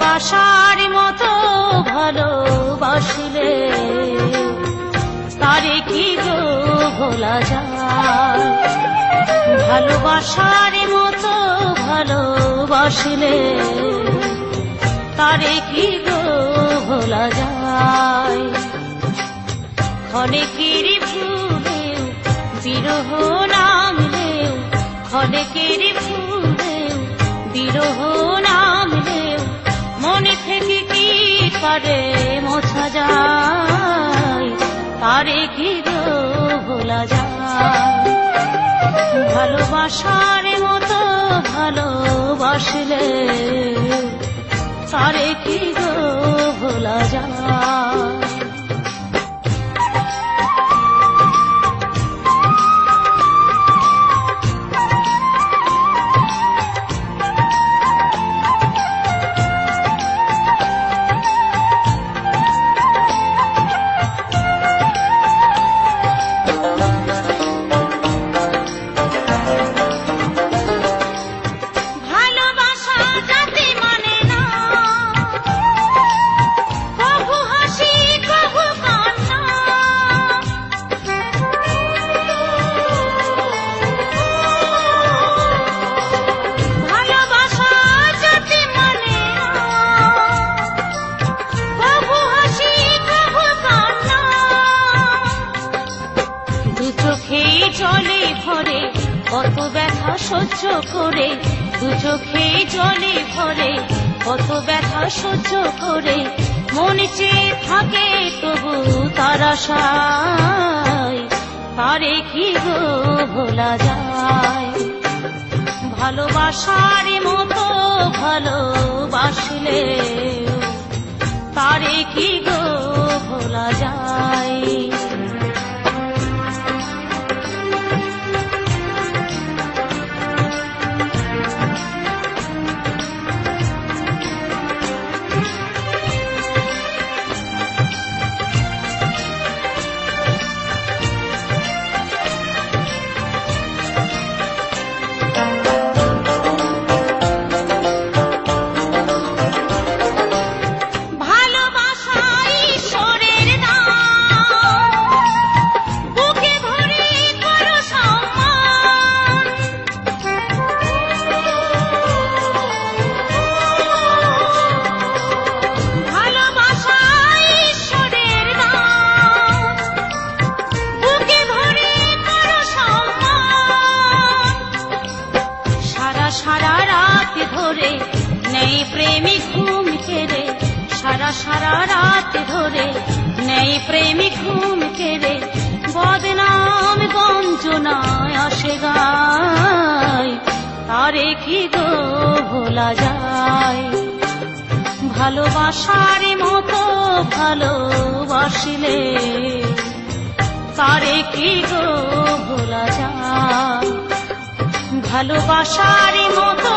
ভালোবাসার মতো ভালোবাসলে তারে কি গো ভোলা যায়। ভালোবাসার মতো ভালোবাসলে তারে কি গো ভোলা যায়। ক্ষণেকের ভুলেও বিরহ নামলেও, ক্ষণেকের ভুলেও বিরহ নামলেও মনে থেকে কি পারে মোছা যায়, তারে কি গো ভোলা যায়। ভালোবাসার মতো ভালোবাসলে তারে কি গো ভোলা যায়। জলে ভরে কত ব্যথা সহ্য করে, দু চোখে জলে ভরে কত ব্যথা সহ্য করে মন চেয়ে থাকে তবু তার আশায়, তারে কি গো ভোলা যায়। ভালোবাসার মতো ভালোবাসলে তারে কি গো ভোলা যায়। সারা রাত ধরে নেই প্রেমিক ঘুম কেড়ে, সারা রাত ধরে নেই প্রেমিক ঘুম কেড়ে বদনাম গঞ্জনায় আসে গায়, তারে কি গো ভোলা যায়। ভালোবাসার মতো ভালোবাসলে তারে কি গো ভোলা যায়। ভালোবাসার মতো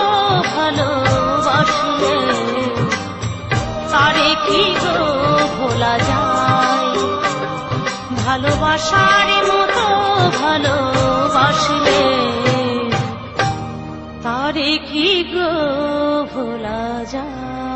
ভালোবাসলে তারে কি গো ভোলা যায়। ভালোবাসার মতো ভালোবাসলে তারে কি গো ভোলা যায়।